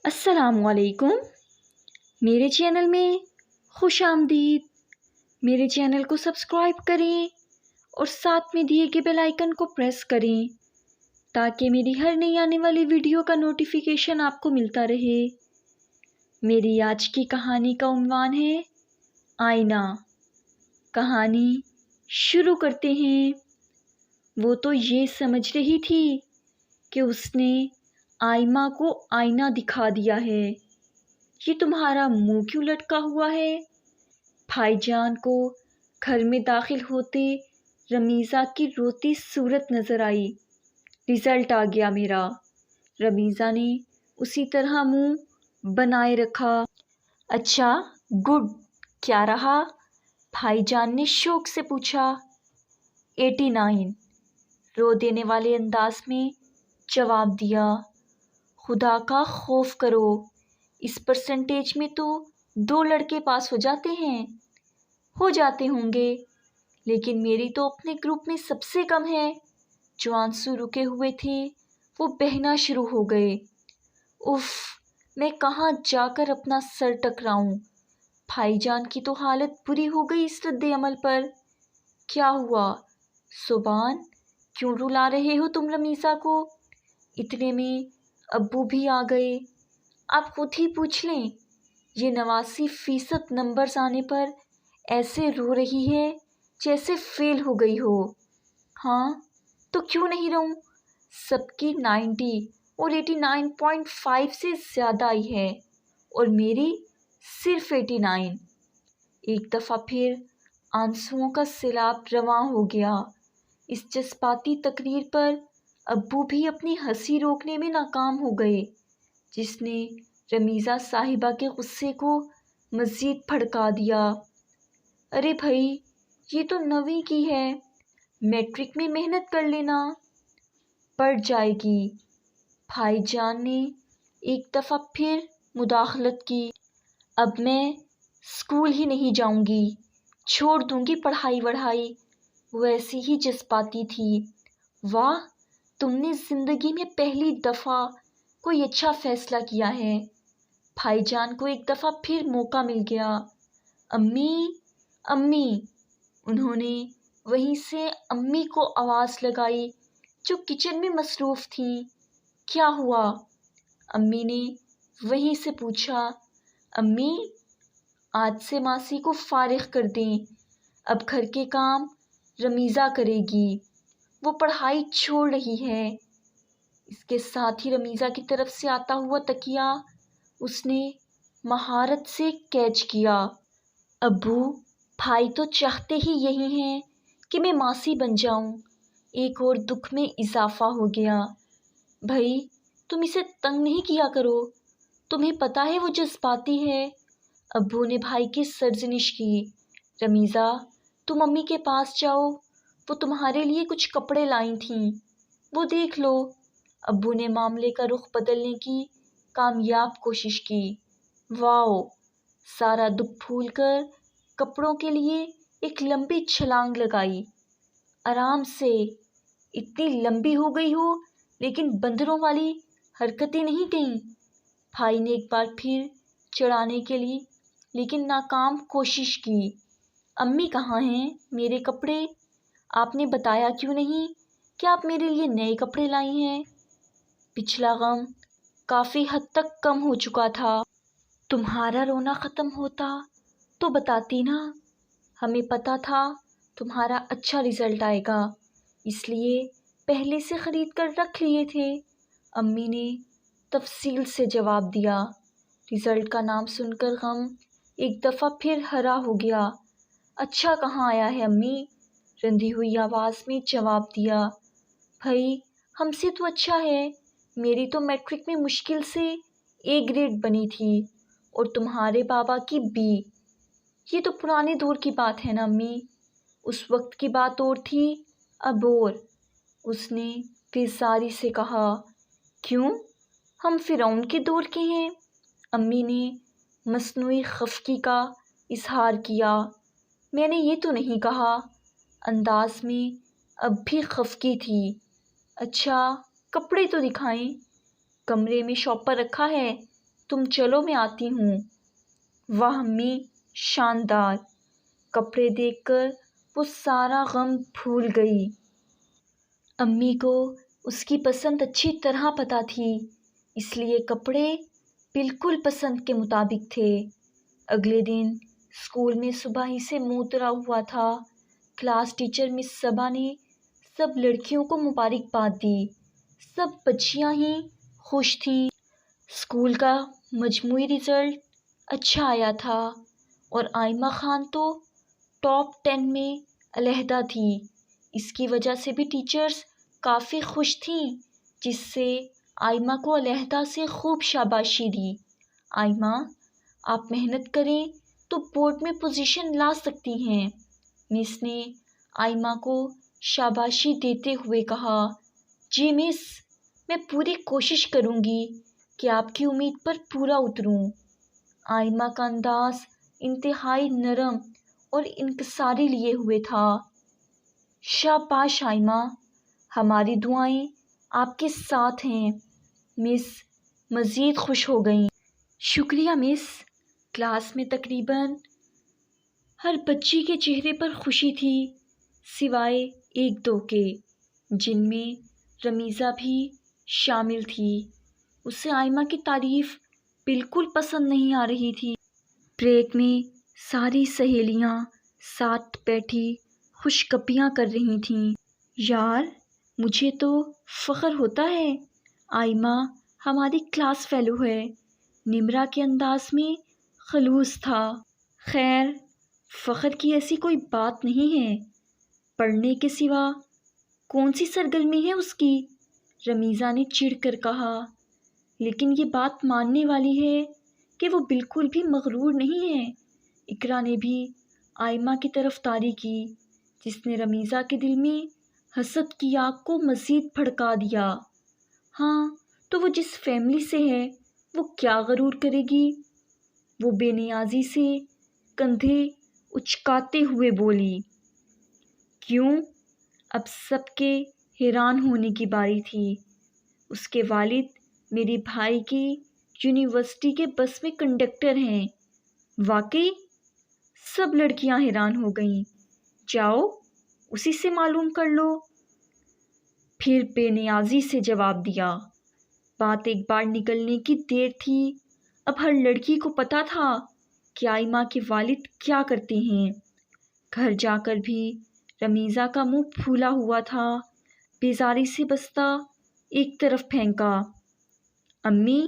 السلام علیکم، میرے چینل میں خوش آمدید۔ میرے چینل کو سبسکرائب کریں اور ساتھ میں دیے گئے بیل آئیکن کو پریس کریں تاکہ میری ہر نئی آنے والی ویڈیو کا نوٹیفیکیشن آپ کو ملتا رہے۔ میری آج کی کہانی کا عنوان ہے آئینہ۔ کہانی شروع کرتے ہیں۔ وہ تو یہ سمجھ رہی تھی کہ اس نے آئمہ کو آئینہ دکھا دیا ہے۔ یہ تمہارا منہ کیوں لٹکا ہوا ہے؟ بھائی جان کو گھر میں داخل ہوتے رمیزہ کی روتی صورت نظر آئی۔ رزلٹ آ گیا میرا۔ رمیزہ نے اسی طرح منہ بنائے رکھا۔ اچھا، گڈ، کیا رہا؟ بھائی جان نے شوق سے پوچھا۔ 89، رو دینے والے انداز میں جواب دیا۔ خدا کا خوف کرو، اس پرسنٹیج میں تو 2 لڑکے پاس ہو جاتے ہیں۔ ہو جاتے ہوں گے، لیکن میری تو اپنے گروپ میں سب سے کم ہے۔ جو آنسو رکے ہوئے تھے وہ بہنا شروع ہو گئے۔ اف، میں کہاں جا کر اپنا سر ٹکراؤں؟ بھائی جان کی تو حالت بری ہو گئی اس رد عمل پر۔ کیا ہوا سبحان، کیوں رلا رہے ہو تم رمیزہ کو؟ اتنے میں ابو بھی آ گئے۔ آپ خود ہی پوچھ لیں، یہ 89% نمبرز آنے پر ایسے رو رہی ہے جیسے فیل ہو گئی ہو۔ ہاں تو کیوں نہیں رہوں؟ سب کی 90 اور 89.5 سے زیادہ آئی ہے اور میری صرف 89۔ ایک دفعہ پھر آنسوؤں کا سیلاب رواں ہو گیا۔ اس جذباتی تقریر پر ابو بھی اپنی ہنسی روکنے میں ناکام ہو گئے، جس نے رمیزہ صاحبہ کے غصے کو مزید بھڑکا دیا۔ ارے بھائی، یہ تو 9ویں کی ہے، میٹرک میں محنت کر لینا، پڑ جائے گی۔ بھائی جان نے ایک دفعہ پھر مداخلت کی۔ اب میں اسکول ہی نہیں جاؤں گی، چھوڑ دوں گی پڑھائی وڑھائی۔ وہ ایسی ہی جذباتی تھی۔ واہ، تم نے زندگی میں پہلی دفعہ کوئی اچھا فیصلہ کیا ہے۔ بھائی جان کو ایک دفعہ پھر موقع مل گیا۔ امی، امی، انہوں نے وہیں سے امی کو آواز لگائی جو کچن میں مصروف تھیں۔ کیا ہوا؟ امی نے وہیں سے پوچھا۔ امی، آج سے ماسی کو فارغ کر دیں، اب گھر کے کام رمیزہ کرے گی، وہ پڑھائی چھوڑ رہی ہے۔ اس کے ساتھ ہی رمیزہ کی طرف سے آتا ہوا تکیہ اس نے مہارت سے کیچ کیا۔ ابو، بھائی تو چاہتے ہی یہی ہیں کہ میں ماسی بن جاؤں۔ ایک اور دکھ میں اضافہ ہو گیا۔ بھائی، تم اسے تنگ نہیں کیا کرو، تمہیں پتہ ہے وہ جذباتی ہے۔ ابو نے بھائی کی سرزنش کی۔ رمیزہ، تم امی کے پاس جاؤ، وہ تمہارے لیے کچھ کپڑے لائی تھیں، وہ دیکھ لو۔ ابو نے معاملے کا رخ بدلنے کی کامیاب کوشش کی۔ واؤ، سارا دکھ بھول کر کپڑوں کے لیے ایک لمبی چھلانگ لگائی۔ آرام سے، اتنی لمبی ہو گئی ہو لیکن بندروں والی حرکتیں نہیں گئیں۔ بھائی نے ایک بار پھر چڑھانے کے لیے لیکن ناکام کوشش کی۔ امی کہاں ہیں میرے کپڑے؟ آپ نے بتایا کیوں نہیں کہ آپ میرے لیے نئے کپڑے لائی ہیں؟ پچھلا غم کافی حد تک کم ہو چکا تھا۔ تمہارا رونا ختم ہوتا تو بتاتی نا، ہمیں پتہ تھا تمہارا اچھا رزلٹ آئے گا، اس لیے پہلے سے خرید کر رکھ لیے تھے۔ امی نے تفصیل سے جواب دیا۔ رزلٹ کا نام سن کر غم ایک دفعہ پھر ہرا ہو گیا۔ اچھا کہاں آیا ہے امی؟ رندھی ہوئی آواز میں جواب دیا۔ بھائی، ہم سے تو اچھا ہے، میری تو میٹرک میں مشکل سے A گریڈ بنی تھی اور تمہارے بابا کی B۔ یہ تو پرانے دور کی بات ہے نا امی، اس وقت کی بات اور تھی، اب اور۔ اس نے بیزاری سے کہا۔ کیوں، ہم فرعون کے دور کے ہیں؟ امی نے مصنوعی خفگی کا اظہار کیا۔ میں نے یہ تو نہیں کہا۔ انداز میں اب بھی خفگی تھی۔ اچھا، کپڑے تو دکھائیں، کمرے میں شاپ پر رکھا ہے، تم چلو میں آتی ہوں۔ واہ امی، شاندار! کپڑے دیکھ کر وہ سارا غم بھول گئی۔ امی کو اس کی پسند اچھی طرح پتہ تھی، اس لیے کپڑے بالکل پسند کے مطابق تھے۔ اگلے دن اسکول میں صبح ہی سے منہ ترا ہوا تھا۔ کلاس ٹیچر مس صبا نے سب لڑکیوں کو مبارکباد دی۔ سب بچیاں ہی خوش تھیں۔ اسکول کا مجموعی رزلٹ اچھا آیا تھا اور آئمہ خان تو ٹاپ 10 میں علیحدہ تھی۔ اس کی وجہ سے بھی ٹیچرز کافی خوش تھیں، جس سے آئمہ کو علیحدہ سے خوب شاباشی دی۔ آئمہ، آپ محنت کریں تو بورڈ میں پوزیشن لا سکتی ہیں، مس نے آئمہ کو شاباشی دیتے ہوئے کہا۔ جی مس، میں پوری کوشش کروں گی کہ آپ کی امید پر پورا اتروں۔ آئمہ کا انداز انتہائی نرم اور انکساری لیے ہوئے تھا۔ شاباش آئمہ، ہماری دعائیں آپ کے ساتھ ہیں۔ مس مزید خوش ہو گئیں۔ شکریہ مس۔ کلاس میں تقریباً ہر بچی کے چہرے پر خوشی تھی، سوائے ایک دو کے، جن میں رمیزہ بھی شامل تھی۔ اسے آئمہ کی تعریف بالکل پسند نہیں آ رہی تھی۔ بریک میں ساری سہیلیاں ساتھ بیٹھی خوش گپیاں کر رہی تھیں۔ یار، مجھے تو فخر ہوتا ہے، آئمہ ہماری کلاس فیلو ہے۔ نمرا کے انداز میں خلوص تھا۔ خیر، فخر کی ایسی کوئی بات نہیں ہے، پڑھنے کے سوا کون سی سرگرمی ہے اس کی؟ رمیزہ نے چڑ کر کہا۔ لیکن یہ بات ماننے والی ہے کہ وہ بالکل بھی مغرور نہیں ہے۔ اقرا نے بھی آئمہ کی طرفداری کی، جس نے رمیزہ کے دل میں حسد کی آگ کو مزید بھڑکا دیا۔ ہاں، تو وہ جس فیملی سے ہے وہ کیا غرور کرے گی؟ وہ بے نیازی سے کندھے اچکاتے ہوئے بولی۔ کیوں؟ اب سب کے حیران ہونے کی باری تھی۔ اس کے والد میری بھائی کی یونیورسٹی کے بس میں کنڈکٹر ہیں۔ واقعی؟ سب لڑکیاں حیران ہو گئیں۔ جاؤ اسی سے معلوم کر لو۔ پھر بے نیازی سے جواب دیا۔ بات ایک بار نکلنے کی دیر تھی۔ اب ہر لڑکی کو پتا تھا کہ آئمہ کے والد کیا کرتے ہیں۔ گھر جا کر بھی رمیزہ کا منہ پھولا ہوا تھا۔ بیزاری سے بستہ ایک طرف پھینکا۔ امی،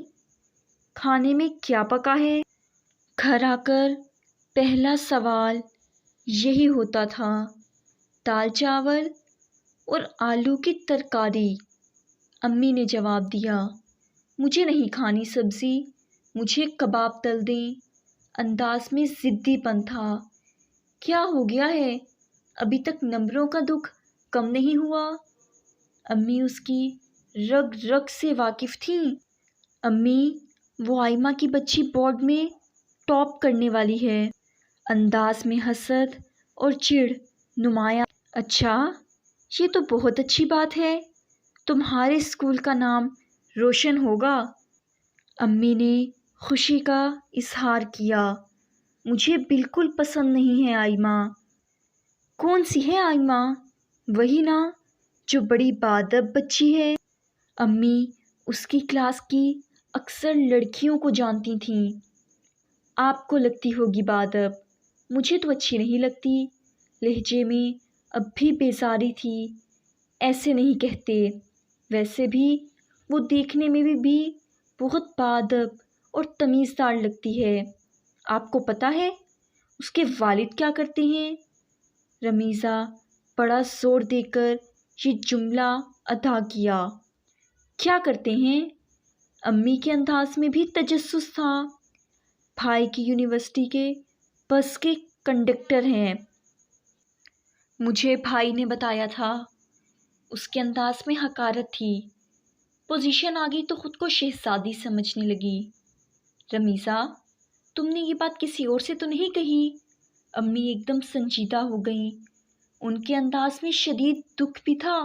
کھانے میں کیا پکا ہے؟ گھر آ کر پہلا سوال یہی ہوتا تھا۔ دال چاول اور آلو کی ترکاری، امی نے جواب دیا۔ مجھے نہیں کھانی سبزی، مجھے کباب تل دیں۔ انداز میں ضدی پن تھا۔ کیا ہو گیا ہے؟ ابھی تک نمبروں کا دکھ کم نہیں ہوا؟ امی اس کی رگ رگ سے واقف تھیں۔ امی، وہ آئمہ کی بچی بورڈ میں ٹاپ کرنے والی ہے۔ انداز میں حسد اور چڑ نمایاں۔ اچھا، یہ تو بہت اچھی بات ہے، تمہارے اسکول کا نام روشن ہوگا۔ امی نے خوشی کا اظہار کیا۔ مجھے بالکل پسند نہیں ہے آئمہ۔ کون سی ہے آئمہ؟ وہی نا جو بڑی باادب بچی ہے۔ امی اس کی کلاس کی اکثر لڑکیوں کو جانتی تھیں۔ آپ کو لگتی ہوگی باادب، مجھے تو اچھی نہیں لگتی۔ لہجے میں اب بھی بیزاری تھی۔ ایسے نہیں کہتے، ویسے بھی وہ دیکھنے میں بھی بہت باادب اور تمیزدار لگتی ہے۔ آپ کو پتہ ہے اس کے والد کیا کرتے ہیں؟ رمیزہ بڑا زور دے کر یہ جملہ ادا کیا۔ کیا کرتے ہیں؟ امی کے انداز میں بھی تجسس تھا۔ بھائی کی یونیورسٹی کے بس کے کنڈکٹر ہیں۔ مجھے بھائی نے بتایا تھا۔ اس کے انداز میں حقارت تھی۔ پوزیشن آ گئی تو خود کو شہزادی سمجھنے لگی۔ رمیزہ، تم نے یہ بات کسی اور سے تو نہیں کہی؟ امی ایک دم سنجیدہ ہو گئیں۔ ان کے انداز میں شدید دکھ بھی تھا۔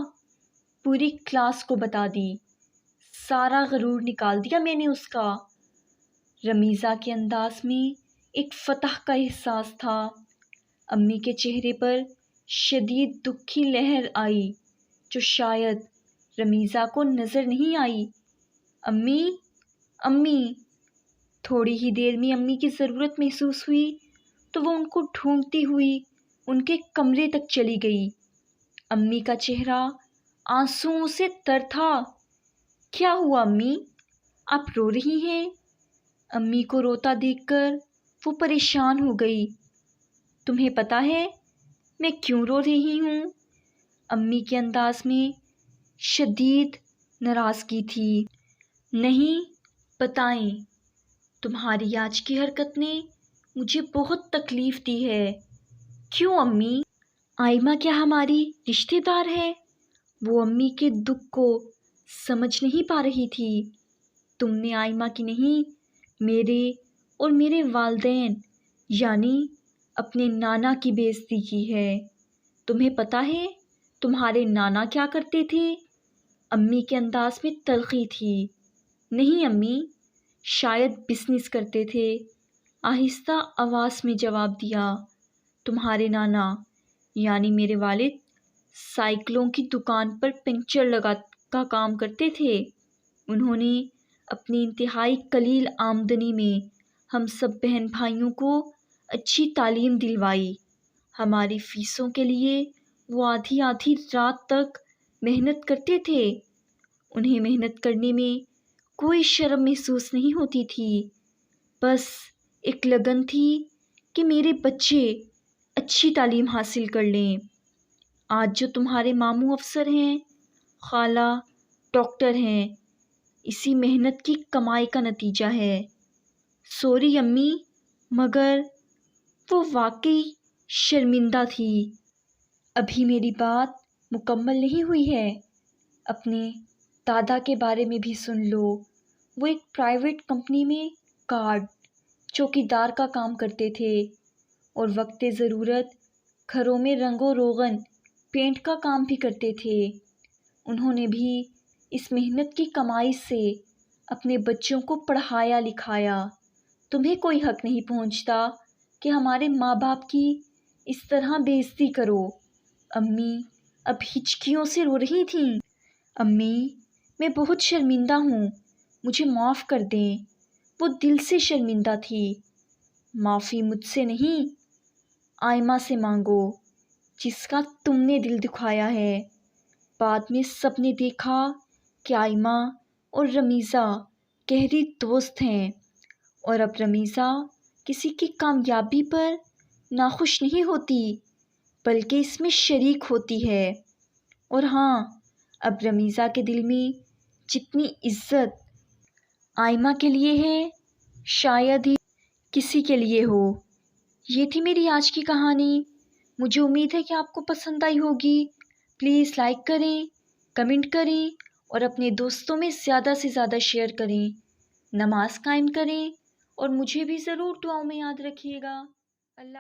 پوری کلاس کو بتا دی، سارا غرور نکال دیا میں نے اس کا۔ رمیزہ کے انداز میں ایک فتح کا احساس تھا۔ امی کے چہرے پر شدید دکھ کی لہر آئی جو شاید رمیزہ کو نظر نہیں آئی۔ امی، امی۔ تھوڑی ہی دیر میں امی کی ضرورت محسوس ہوئی تو وہ ان کو ڈھونڈتی ہوئی ان کے کمرے تک چلی گئی۔ امی کا چہرہ آنسوؤں سے تر تھا۔ کیا ہوا امی؟ آپ رو رہی ہیں؟ امی کو روتا دیکھ کر وہ پریشان ہو گئی۔ تمہیں پتہ ہے میں کیوں رو رہی ہوں؟ امی کے انداز میں شدید ناراضگی تھی۔ نہیں، بتائیں۔ تمہاری آج کی حرکت نے مجھے بہت تکلیف دی ہے۔ کیوں امی؟ آئمہ کیا ہماری رشتہ دار ہے؟ وہ امی کے دکھ کو سمجھ نہیں پا رہی تھی۔ تم نے آئمہ کی نہیں، میرے اور میرے والدین یعنی اپنے نانا کی بے عزتی کی ہے۔ تمہیں پتہ ہے تمہارے نانا کیا کرتے تھے؟ امی کے انداز میں تلخی تھی۔ نہیں امی، شاید بزنس کرتے تھے، آہستہ آواز میں جواب دیا۔ تمہارے نانا یعنی میرے والد سائیکلوں کی دکان پر پنکچر لگا کا کام کرتے تھے۔ انہوں نے اپنی انتہائی قلیل آمدنی میں ہم سب بہن بھائیوں کو اچھی تعلیم دلوائی۔ ہماری فیسوں کے لیے وہ آدھی آدھی رات تک محنت کرتے تھے۔ انہیں محنت کرنے میں کوئی شرم محسوس نہیں ہوتی تھی، بس ایک لگن تھی کہ میرے بچے اچھی تعلیم حاصل کر لیں۔ آج جو تمہارے ماموں افسر ہیں، خالہ ڈاکٹر ہیں، اسی محنت کی کمائی کا نتیجہ ہے۔ سوری امی، مگر وہ واقعی شرمندہ تھی۔ ابھی میری بات مکمل نہیں ہوئی ہے۔ اپنے دادا کے بارے میں بھی سن لو۔ وہ ایک پرائیویٹ کمپنی میں گارڈ چوکیدار کا کام کرتے تھے اور وقت ضرورت گھروں میں رنگ و روغن پینٹ کا کام بھی کرتے تھے۔ انہوں نے بھی اس محنت کی کمائی سے اپنے بچوں کو پڑھایا لکھایا۔ تمہیں کوئی حق نہیں پہنچتا کہ ہمارے ماں باپ کی اس طرح بے عزتی کرو۔ امی اب ہچکیوں سے رو رہی تھیں۔ امی، میں بہت شرمندہ ہوں، مجھے معاف کر دیں۔ وہ دل سے شرمندہ تھی۔ معافی مجھ سے نہیں، آئمہ سے مانگو جس کا تم نے دل دکھایا ہے۔ بعد میں سب نے دیکھا کہ آئمہ اور رمیزہ گہری دوست ہیں اور اب رمیزہ کسی کی کامیابی پر ناخوش نہیں ہوتی بلکہ اس میں شریک ہوتی ہے۔ اور ہاں، اب رمیزہ کے دل میں جتنی عزت آئمہ کے لیے ہے شاید ہی کسی کے لیے ہو۔ یہ تھی میری آج کی کہانی۔ مجھے امید ہے کہ آپ کو پسند آئی ہوگی۔ پلیز لائک کریں، کمنٹ کریں اور اپنے دوستوں میں زیادہ سے زیادہ شیئر کریں۔ نماز قائم کریں اور مجھے بھی ضرور دعاؤں میں یاد رکھیے گا۔ اللہ